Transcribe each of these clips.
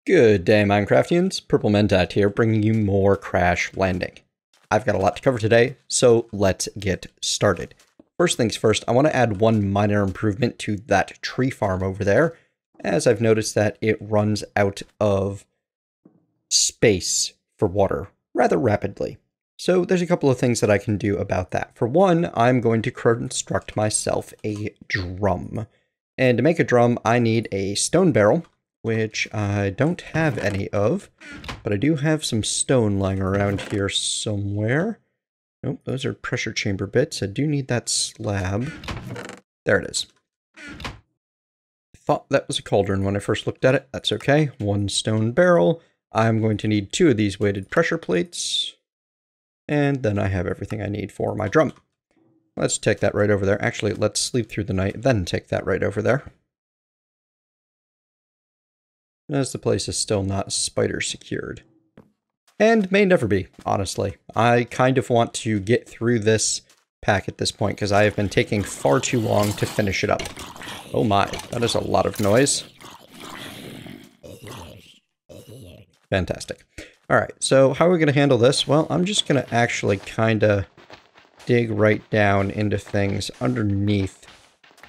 Good day, Minecraftians. Purple Mentat here, bringing you more Crash Landing. I've got a lot to cover today, so let's get started. First things first, I want to add one minor improvement to that tree farm over there, as I've noticed that it runs out of space for water rather rapidly. So there's a couple of things that I can do about that. For one, I'm going to construct myself a drum. And to make a drum, I need a stone barrel, which I don't have any of, but I do have some stone lying around here somewhere. Nope, those are pressure chamber bits. I do need that slab. There it is. I thought that was a cauldron when I first looked at it. That's okay. One stone barrel. I'm going to need 2 of these weighted pressure plates. And then I have everything I need for my drum. Let's take that right over there. Actually, let's sleep through the night, then take that right over there. As the place is still not spider secured. And may never be, honestly. I kind of want to get through this pack at this point, because I have been taking far too long to finish it up. Oh my, that is a lot of noise. Fantastic. Alright, so how are we going to handle this? Well, I'm just going to actually kind of dig right down into things underneath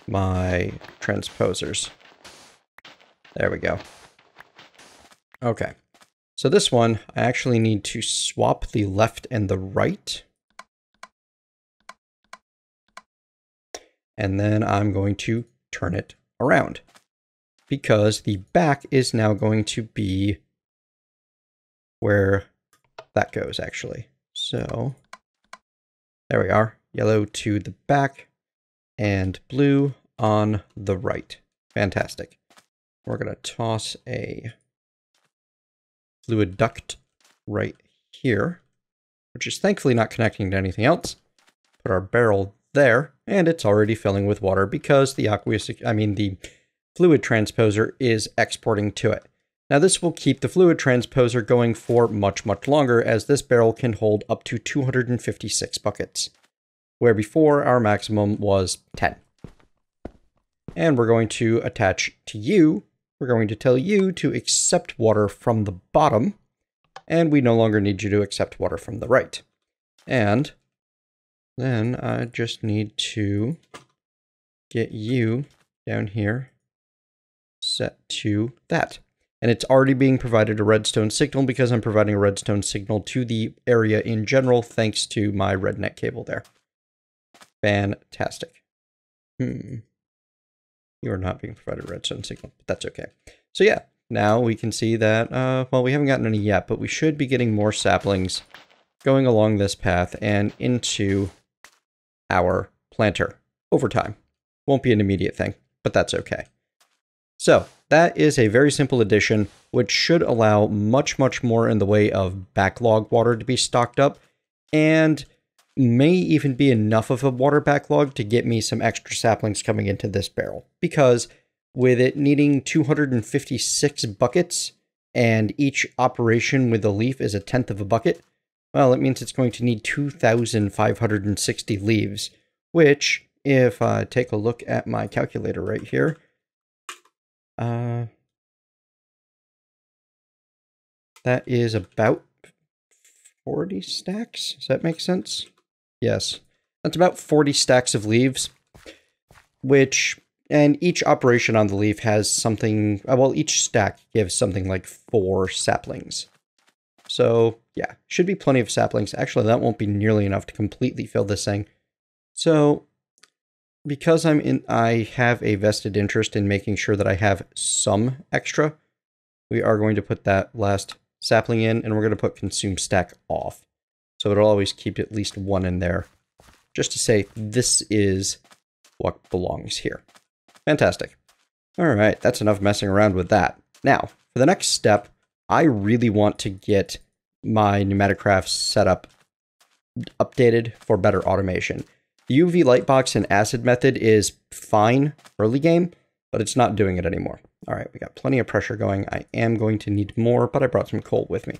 my transposers. There we go. Okay, so this one, I actually need to swap the left and the right. And then I'm going to turn it around, because the back is now going to be where that goes, actually. So there we are, yellow to the back and blue on the right. Fantastic. We're going to toss a fluid duct right here, which is thankfully not connecting to anything else. Put our barrel there, and it's already filling with water because the the fluid transposer is exporting to it. Now this will keep the fluid transposer going for much, much longer, as this barrel can hold up to 256 buckets, where before our maximum was 10. And we're going to attach to you. We're going to tell you to accept water from the bottom, and we no longer need you to accept water from the right. And then I just need to get you down here set to that. And it's already being provided a redstone signal because I'm providing a redstone signal to the area in general thanks to my rednet cable there. Fantastic. You are not being provided a redstone signal, but that's okay. So yeah, now we can see that, well, we haven't gotten any yet, but we should be getting more saplings going along this path and into our planter over time. Won't be an immediate thing, but that's okay. So that is a very simple addition, which should allow much, much more in the way of backlog water to be stocked up, and may even be enough of a water backlog to get me some extra saplings coming into this barrel. Because with it needing 256 buckets, and each operation with a leaf is 1/10 of a bucket, well, it means it's going to need 2,560 leaves, which, if I take a look at my calculator right here, that is about 40 stacks. Does that make sense? Yes, that's about 40 stacks of leaves, and each operation on the leaf has something, well, each stack gives something like 4 saplings. So yeah, should be plenty of saplings. Actually, that won't be nearly enough to completely fill this thing. So because I have a vested interest in making sure that I have some extra, we are going to put that last sapling in, and we're going to put consume stack off. So it'll always keep at least 1 in there, just to say this is what belongs here. Fantastic. All right, that's enough messing around with that. Now, for the next step, I really want to get my PneumaticCraft setup updated for better automation. The UV lightbox and acid method is fine early game, but it's not doing it anymore. All right, we got plenty of pressure going. I am going to need more, but I brought some coal with me.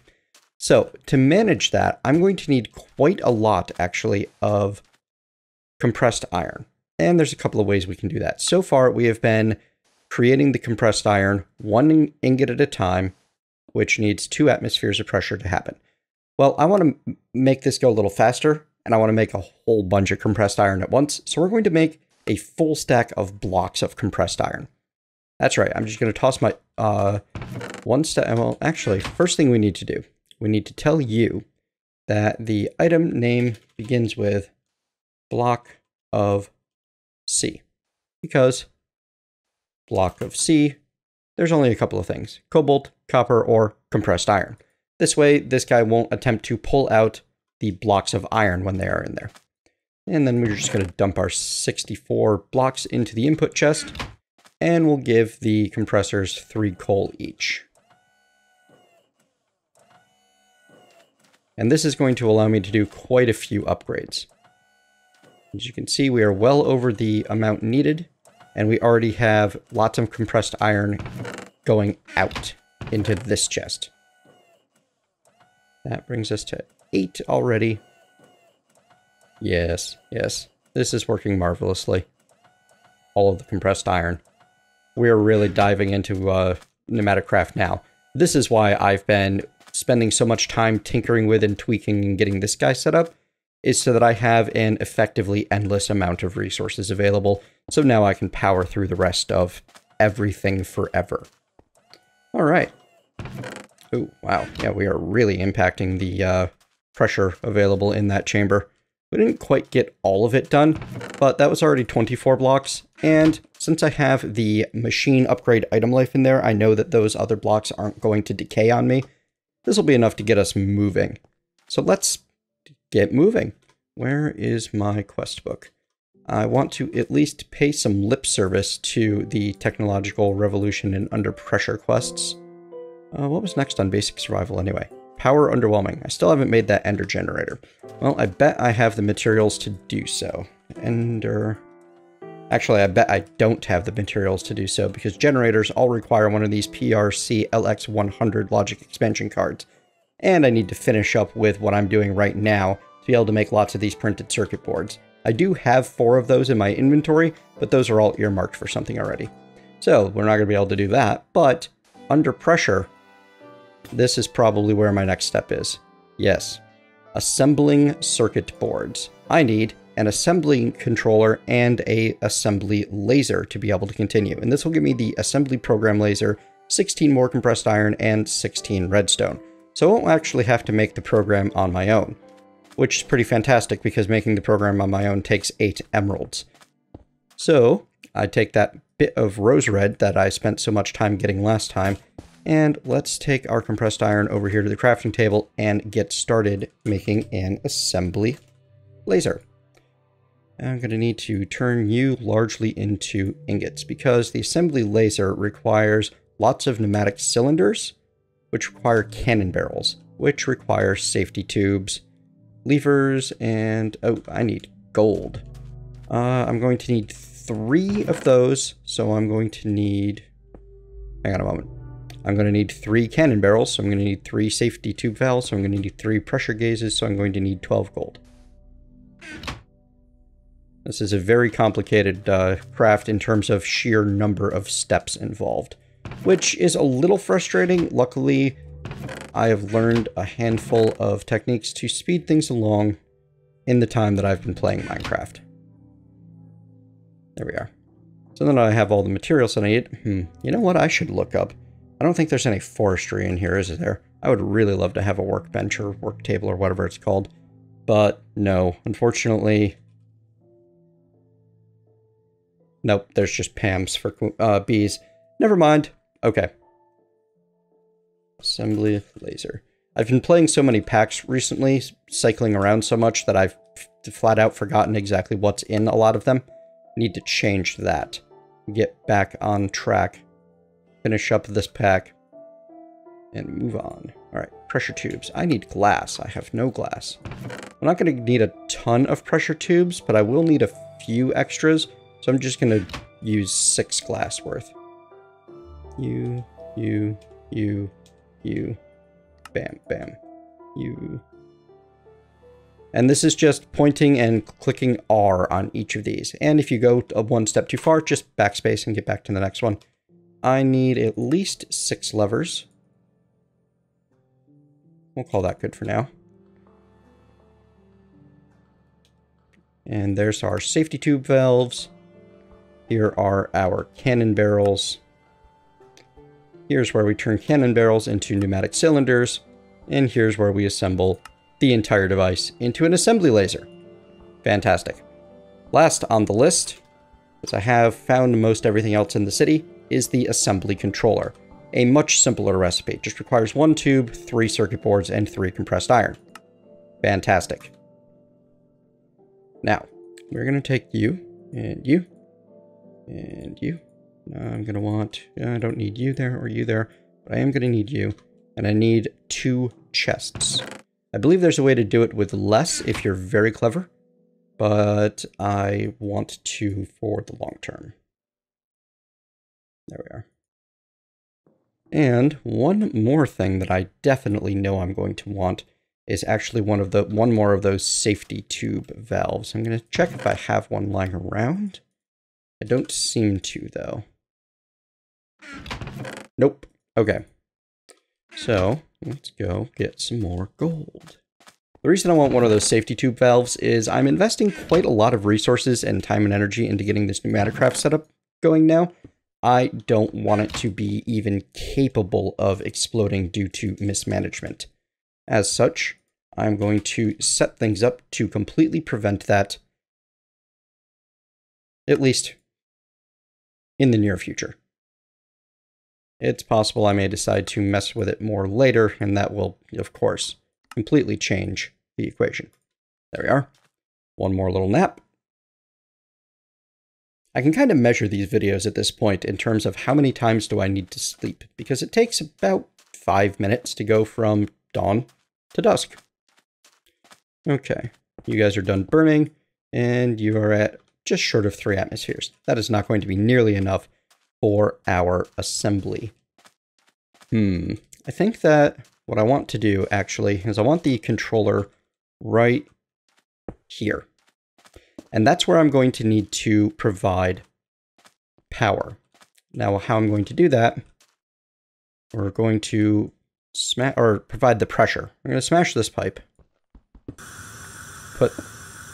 So to manage that, I'm going to need quite a lot, actually, of compressed iron. And there's a couple of ways we can do that. So far, we have been creating the compressed iron 1 ingot at a time which needs 2 atmospheres of pressure to happen. Well, I want to make this go a little faster, and I want to make a whole bunch of compressed iron at once, so we're going to make a full stack of blocks of compressed iron. That's right, I'm just going to toss my one step. Well, actually, first thing we need to do, we need to tell you that the item name begins with block of C, because block of C, there's only a couple of things: cobalt, copper, or compressed iron. This way, this guy won't attempt to pull out the blocks of iron when they are in there. And then we're just going to dump our 64 blocks into the input chest, and we'll give the compressors 3 coal each. And this is going to allow me to do quite a few upgrades. As you can see, we are well over the amount needed, and we already have lots of compressed iron going out into this chest. That brings us to 8 already. Yes, yes, this is working marvelously. All of the compressed iron. We're really diving into PneumaticCraft now. This is why I've been spending so much time tinkering with and tweaking and getting this guy set up, is so that I have an effectively endless amount of resources available, so now I can power through the rest of everything forever. Alright. Oh, wow. Yeah, we are really impacting the pressure available in that chamber. We didn't quite get all of it done, but that was already 24 blocks, and since I have the machine upgrade item life in there, I know that those other blocks aren't going to decay on me. This will be enough to get us moving. So let's get moving. Where is my quest book? I want to at least pay some lip service to the technological revolution and under pressure quests. What was next on basic survival anyway? Power underwhelming. I still haven't made that ender generator. Well, I bet I have the materials to do so. Actually, I bet I don't have the materials to do so, because generators all require one of these PRC LX100 logic expansion cards. And I need to finish up with what I'm doing right now to be able to make lots of these printed circuit boards. I do have 4 of those in my inventory, but those are all earmarked for something already. So we're not going to be able to do that, but under pressure, this is probably where my next step is. Yes, assembling circuit boards. I need an assembly controller and a assembly laser to be able to continue. And this will give me the assembly program laser, 16 more compressed iron, and 16 redstone. So I won't actually have to make the program on my own, which is pretty fantastic because making the program on my own takes 8 emeralds. So I take that bit of rose red that I spent so much time getting last time, and let's take our compressed iron over here to the crafting table and get started making an assembly laser. I'm going to need to turn you largely into ingots, because the assembly laser requires lots of pneumatic cylinders, which require cannon barrels, which require safety tubes, levers, and oh, I need gold. I'm going to need 3 of those, so I'm going to need, hang on a moment. I'm going to need 3 cannon barrels, so I'm going to need 3 safety tube valves, so I'm going to need 3 pressure gauges, so I'm going to need 12 gold. This is a very complicated craft in terms of sheer number of steps involved, which is a little frustrating. Luckily, I have learned a handful of techniques to speed things along in the time that I've been playing Minecraft. There we are. So then I have all the materials that I need. You know what I should look up? I don't think there's any forestry in here, is there? I would really love to have a workbench or work table or whatever it's called. But no, unfortunately. Nope, there's just PAMs for bees. Never mind. Okay. Assembly laser. I've been playing so many packs recently, cycling around so much, that I've flat out forgotten exactly what's in a lot of them. Need to change that. Get back on track. Finish up this pack. And move on. Alright, pressure tubes. I need glass. I have no glass. I'm not going to need a ton of pressure tubes, but I will need a few extras. So I'm just going to use 6 glass worth. You. Bam, bam. You. And this is just pointing and clicking R on each of these. And if you go one step too far, just backspace and get back to the next one. I need at least 6 levers. we'll call that good for now. And there's our safety tube valves. Here are our cannon barrels. Here's where we turn cannon barrels into pneumatic cylinders. And here's where we assemble the entire device into an assembly laser. Fantastic. Last on the list, as I have found most everything else in the city, is the assembly controller. A much simpler recipe. Just requires 1 tube, 3 circuit boards, and 3 compressed iron. Fantastic. Now, we're going to take you, and you, and you. I'm going to want, I don't need you there or you there, but I am going to need you. And I need 2 chests. I believe there's a way to do it with less if you're very clever, but I want to for the long term. There we are. And one more thing that I definitely know I'm going to want is actually one more of those safety tube valves. I'm going to check if I have one lying around. I don't seem to, though. Nope. Okay. So, let's go get some more gold. The reason I want one of those safety tube valves is I'm investing quite a lot of resources and time and energy into getting this PneumaticCraft setup going now. I don't want it to be even capable of exploding due to mismanagement. As such, I'm going to set things up to completely prevent that, at least in the near future. It's possible I may decide to mess with it more later, and that will, of course, completely change the equation. There we are. One more little nap. I can kind of measure these videos at this point in terms of how many times do I need to sleep, because it takes about 5 minutes to go from dawn to dusk. Okay, you guys are done burning, and you are at just short of 3 atmospheres. That is not going to be nearly enough for our assembly. I think that what I want to do, actually, is I want the controller right here. And that's where I'm going to need to provide power. Now, how I'm going to do that, we're going to provide the pressure. I'm going to smash this pipe, put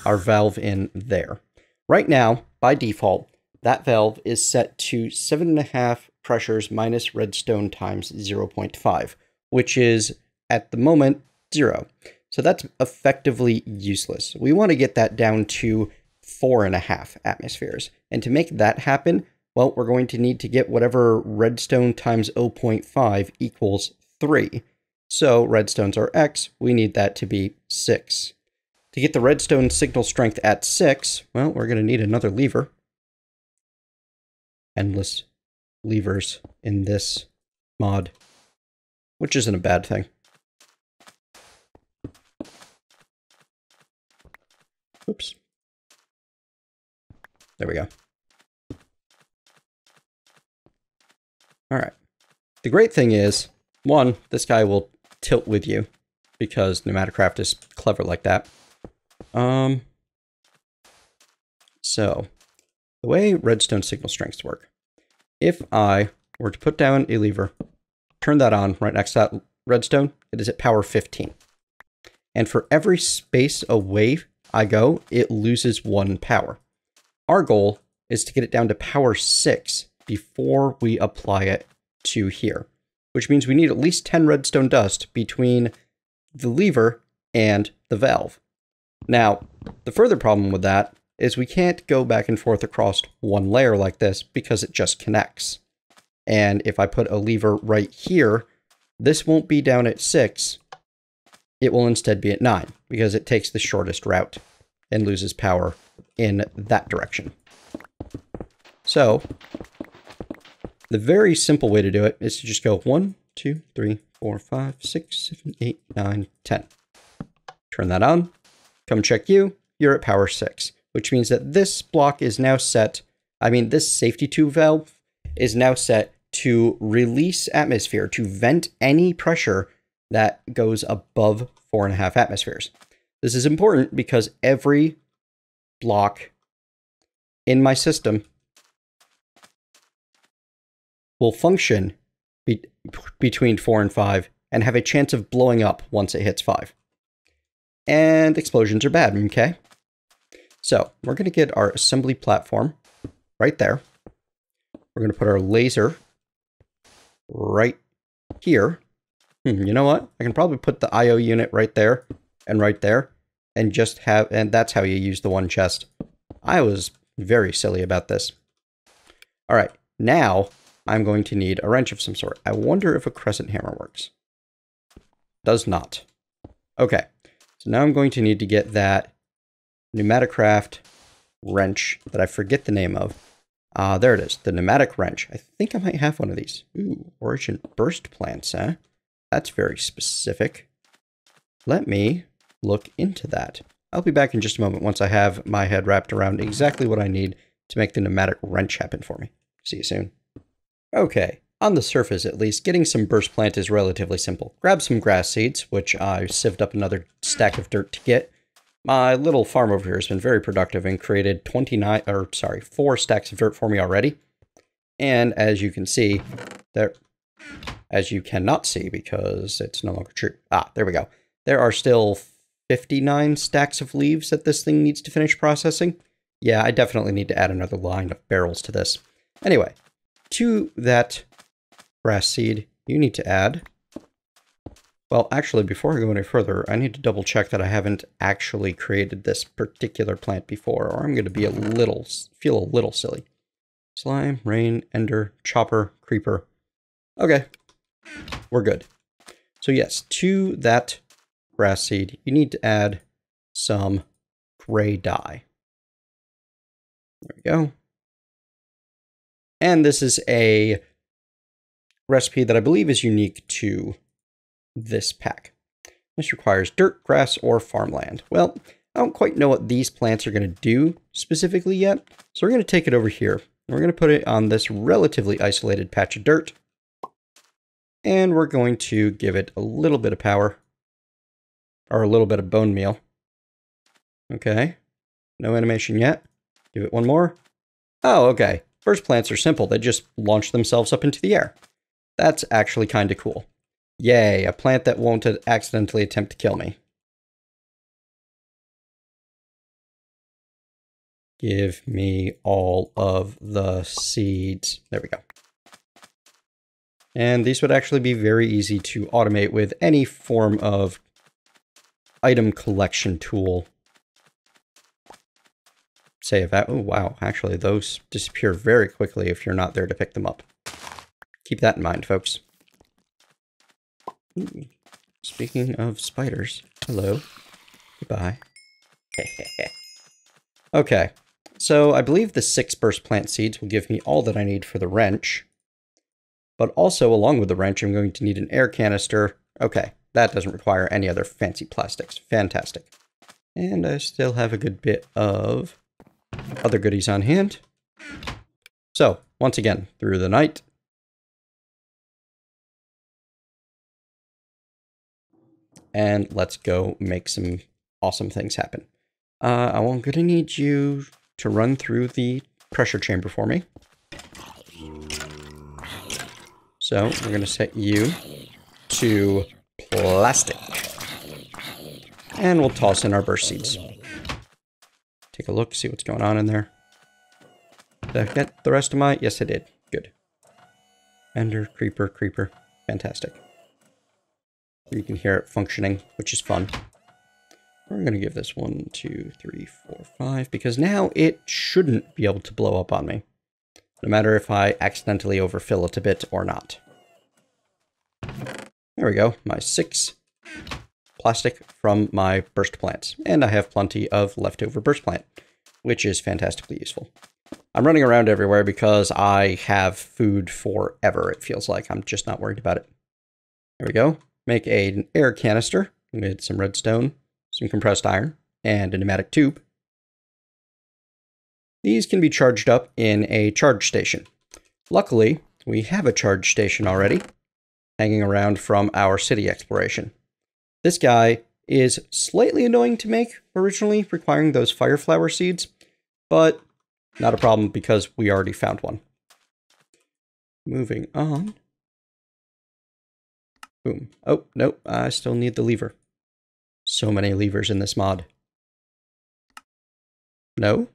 our valve in there. Right now, by default, that valve is set to 7.5 pressures minus redstone times 0.5, which is, at the moment, 0. So that's effectively useless. We want to get that down to 4.5 atmospheres. And to make that happen, well, we're going to need to get whatever redstone times 0.5 equals 3. So redstones are X, we need that to be 6. To get the redstone signal strength at 6, well, we're going to need another lever. Endless levers in this mod, which isn't a bad thing. Oops. There we go. All right. The great thing is, one, this guy will tilt with you because PneumaticCraft is clever like that. So the way redstone signal strengths work, if I were to put down a lever, turn that on right next to that redstone, it is at power 15. And for every space away I go, it loses 1 power. Our goal is to get it down to power 6 before we apply it to here, which means we need at least 10 redstone dust between the lever and the valve. Now, the further problem with that is we can't go back and forth across one layer like this because it just connects. And if I put a lever right here, this won't be down at 6. It will instead be at 9 because it takes the shortest route and loses power in that direction. So the very simple way to do it is to just go 1, 2, 3, 4, 5, 6, 7, 8, 9, 10. Turn that on. Come check you. You're at power 6, which means that this block is now set. This safety tube valve is now set to release atmosphere, to vent any pressure that goes above 4.5 atmospheres. This is important because every block in my system will function between 4 and 5 and have a chance of blowing up once it hits 5. And explosions are bad, okay? So we're going to get our assembly platform right there. We're going to put our laser right here. You know what? I can probably put the IO unit right there, and just have, and that's how you use the one chest. I was very silly about this. All right, now I'm going to need a wrench of some sort. I wonder if a crescent hammer works. Does not. Okay, so now I'm going to need to get that PneumaticCraft wrench that I forget the name of. There it is, the pneumatic wrench. I think I might have one of these. Ooh, origin burst plants, huh? That's very specific. Let me look into that. I'll be back in just a moment once I have my head wrapped around exactly what I need to make the pneumatic wrench happen for me. See you soon. Okay, on the surface at least, getting some burst plant is relatively simple. Grab some grass seeds, which I sieved up another stack of dirt to get. My little farm over here has been very productive and created 4 stacks of dirt for me already. And as you can see, as you cannot see because it's no longer true. There we go. There are still 59 stacks of leaves that this thing needs to finish processing. Yeah, I definitely need to add another line of barrels to this. Anyway, to that grass seed, you need to add... Well, actually, before I go any further, I need to double check that I haven't actually created this particular plant before, or I'm going to be feel a little silly. Slime, rain, ender, chopper, creeper. Okay, we're good. So yes, to that grass seed, you need to add some gray dye. There we go. And this is a recipe that I believe is unique to this pack. This requires dirt, grass, or farmland. Well, I don't quite know what these plants are going to do specifically yet, so we're going to take it over here. We're going to put it on this relatively isolated patch of dirt, and we're going to give it a little bit of power, or a little bit of bone meal. Okay, no animation yet. Give it one more. Oh, okay. First plants are simple. They just launch themselves up into the air. That's actually kind of cool. Yay, a plant that won't accidentally attempt to kill me. Give me all of the seeds. There we go. And these would actually be very easy to automate with any form of item collection tool. Say if that, oh wow, actually those disappear very quickly if you're not there to pick them up. Keep that in mind, folks. Ooh. Speaking of spiders, hello, goodbye. Okay, so I believe the 6 burst plant seeds will give me all that I need for the wrench. But also, along with the wrench, I'm going to need an air canister. Okay, that doesn't require any other fancy plastics. Fantastic. And I still have a good bit of other goodies on hand. So, once again, through the night. And let's go make some awesome things happen. I'm going to need you to run through the pressure chamber for me. So we're going to set you to plastic. And we'll toss in our burst seeds. Take a look, see what's going on in there. Did I get the rest of my... Yes, I did. Good. Ender, creeper, creeper. Fantastic. You can hear it functioning, which is fun. We're going to give this 1, 2, 3, 4, 5, because now it shouldn't be able to blow up on me. No matter if I accidentally overfill it a bit or not. There we go, my 6 plastic from my burst plants. And I have plenty of leftover burst plant, which is fantastically useful. I'm running around everywhere because I have food forever, it feels like. I'm just not worried about it. There we go. Make an air canister with some redstone, some compressed iron, and a pneumatic tube. These can be charged up in a charge station. Luckily, we have a charge station already, hanging around from our city exploration. This guy is slightly annoying to make originally, requiring those fire flower seeds, but not a problem because we already found one. Moving on. Boom. Oh, nope, I still need the lever. So many levers in this mod. No?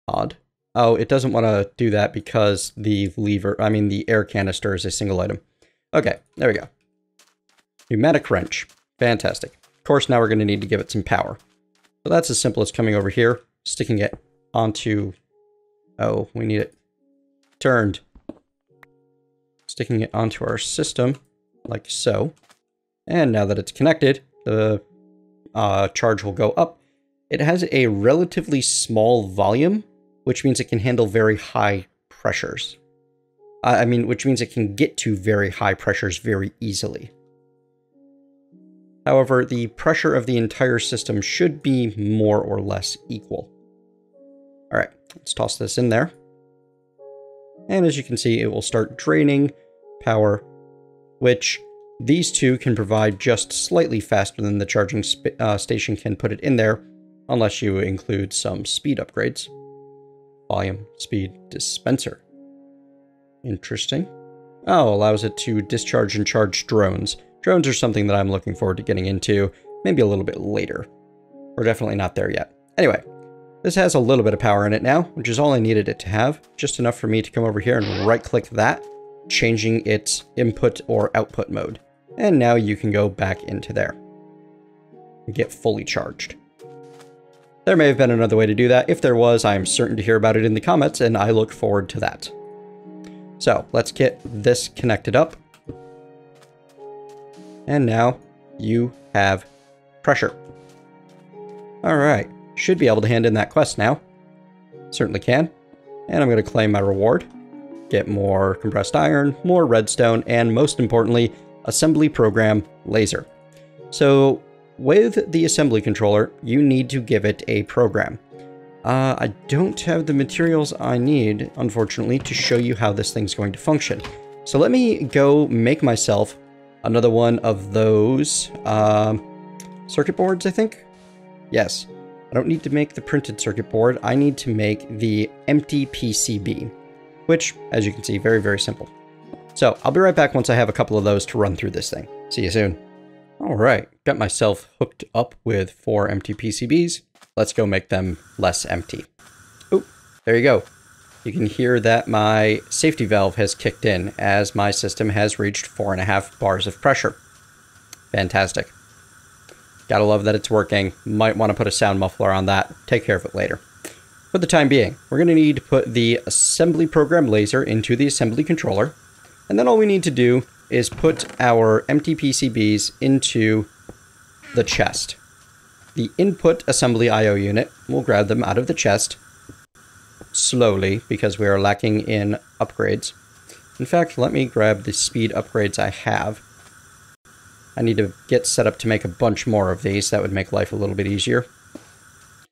Odd. Oh, it doesn't want to do that because the the air canister is a single item. Okay, there we go. Pneumatic wrench. Fantastic. Of course, now we're going to need to give it some power. So that's as simple as coming over here, sticking it onto... Oh, we need it turned. Sticking it onto our system, like so. And now that it's connected, the charge will go up. It has a relatively small volume, which means it can handle very high pressures. Which means it can get to very high pressures very easily. However, the pressure of the entire system should be more or less equal. All right, let's toss this in there. And as you can see, it will start draining power, which these two can provide just slightly faster than the charging station can put it in there, unless you include some speed upgrades. Volume, speed, dispenser. Interesting. Oh, allows it to discharge and charge drones. Drones are something that I'm looking forward to getting into, maybe a little bit later. We're definitely not there yet. Anyway, this has a little bit of power in it now, which is all I needed it to have. Just enough for me to come over here and right-click that, changing its input or output mode. And now you can go back into there and get fully charged. There may have been another way to do that. If there was, I am certain to hear about it in the comments, and I look forward to that. So let's get this connected up. And now you have pressure. All right, should be able to hand in that quest now. Certainly can. And I'm going to claim my reward. Get more compressed iron, more redstone, and most importantly, assembly program laser. So with the assembly controller, you need to give it a program. I don't have the materials I need, unfortunately, to show you how this thing's going to function. So let me go make myself another one of those circuit boards, I think? Yes. I don't need to make the printed circuit board. I need to make the empty PCB, which, as you can see, very, very simple. So I'll be right back once I have a couple of those to run through this thing. See you soon. All right, got myself hooked up with 4 empty PCBs. Let's go make them less empty. Oh, there you go. You can hear that my safety valve has kicked in as my system has reached 4.5 bars of pressure. Fantastic. Gotta love that it's working. Might want to put a sound muffler on that. Take care of it later. For the time being, we're going to need to put the assembly program laser into the assembly controller. And then all we need to do is put our empty PCBs into the chest. The input assembly IO unit will grab them out of the chest slowly because we are lacking in upgrades. In fact, let me grab the speed upgrades I have. I need to get set up to make a bunch more of these. That would make life a little bit easier.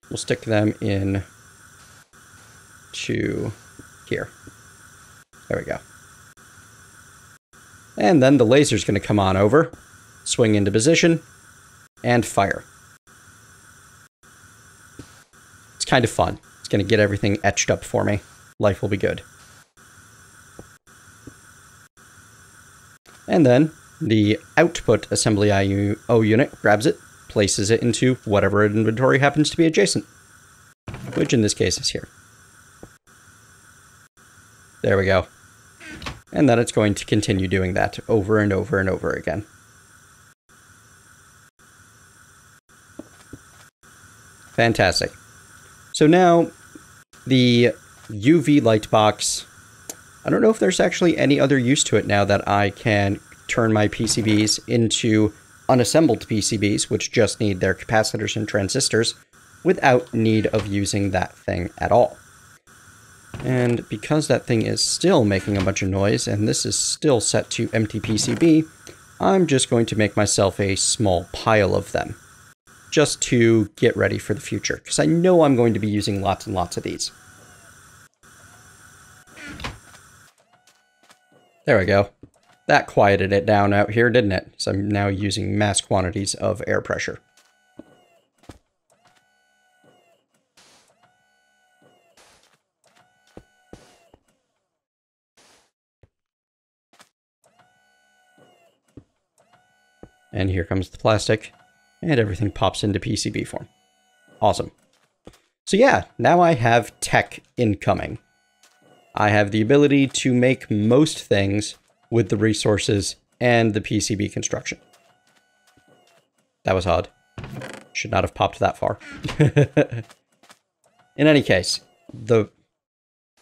We'll stick them in to here. There we go. And then the laser's going to come on over, swing into position, and fire. It's kind of fun. It's going to get everything etched up for me. Life will be good. And then the output assembly IO unit grabs it, places it into whatever inventory happens to be adjacent, which in this case is here. There we go. And then it's going to continue doing that over and over and over again. Fantastic. So now the UV light box, I don't know if there's actually any other use to it now that I can turn my PCBs into unassembled PCBs, which just need their capacitors and transistors, without need of using that thing at all. And because that thing is still making a bunch of noise, and this is still set to empty PCB, I'm just going to make myself a small pile of them, just to get ready for the future, because I know I'm going to be using lots and lots of these. There we go. That quieted it down out here, didn't it? So I'm now using mass quantities of air pressure. And here comes the plastic. And everything pops into PCB form. Awesome. So yeah, now I have tech incoming. I have the ability to make most things with the resources and the PCB construction. That was hard. Should not have popped that far. In any case, the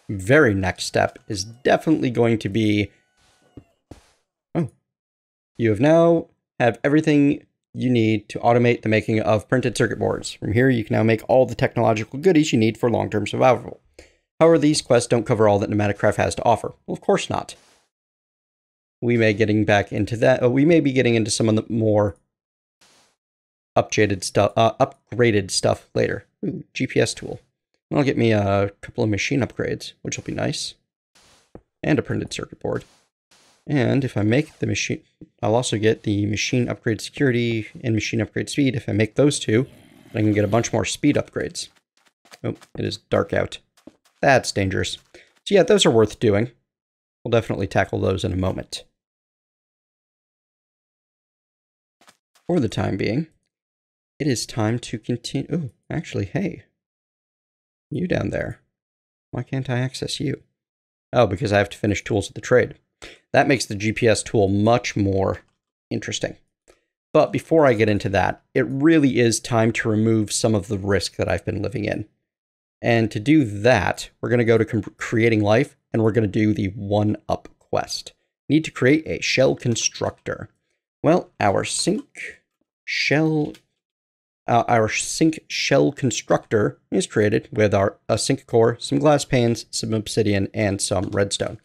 very next step is definitely going to be... Oh. You now have everything you need to automate the making of printed circuit boards. From here, you can now make all the technological goodies you need for long-term survival. However, these quests don't cover all that PneumaticCraft has to offer. Well, of course not. We may getting back into that. We may be getting into some of the more updated stuff, upgraded stuff later. Ooh, GPS tool. That'll get me a couple of machine upgrades, which will be nice. And a printed circuit board. And if I make the machine, I'll also get the machine upgrade security and machine upgrade speed. If I make those two, I can get a bunch more speed upgrades. Oh, it is dark out. That's dangerous. So yeah, those are worth doing. We'll definitely tackle those in a moment. For the time being, it is time to continue. Oh, actually, hey. You down there. Why can't I access you? Oh, because I have to finish tools of the trade. That makes the GPS tool much more interesting. But before I get into that, it really is time to remove some of the risk that I've been living in. And to do that, we're going to go to creating life, and we're going to do the 1-up quest. Need to create a shell constructor. Well, our sink shell constructor is created with a sink core, some glass panes, some obsidian, and some redstone.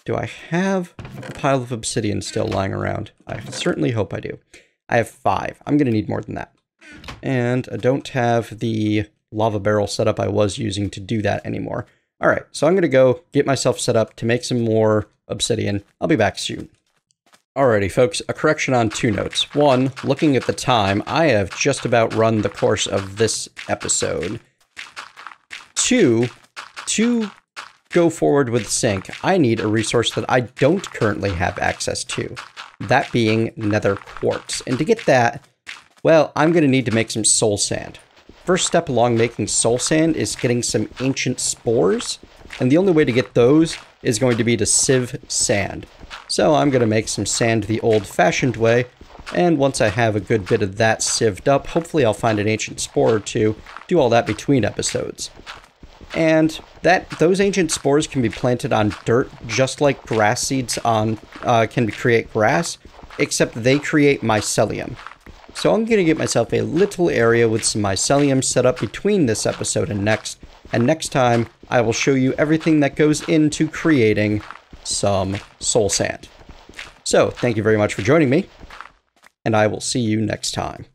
Do I have a pile of obsidian still lying around? I certainly hope I do. I have 5. I'm going to need more than that. And I don't have the lava barrel setup I was using to do that anymore. All right, so I'm going to go get myself set up to make some more obsidian. I'll be back soon. Alrighty, folks, a correction on 2 notes. 1, looking at the time, I have just about run the course of this episode. 2, to go forward with sync, I need a resource that I don't currently have access to, that being nether quartz. And to get that, well, I'm going to need to make some soul sand. First step along making soul sand is getting some ancient spores, and the only way to get those is going to be to sieve sand. So I'm going to make some sand the old-fashioned way, and once I have a good bit of that sieved up, hopefully I'll find an ancient spore or two, do all that between episodes. And those ancient spores can be planted on dirt, just like grass seeds can create grass, except they create mycelium. So I'm going to get myself a little area with some mycelium set up between this episode and next time I will show you everything that goes into creating some soul sand. So, thank you very much for joining me, and I will see you next time.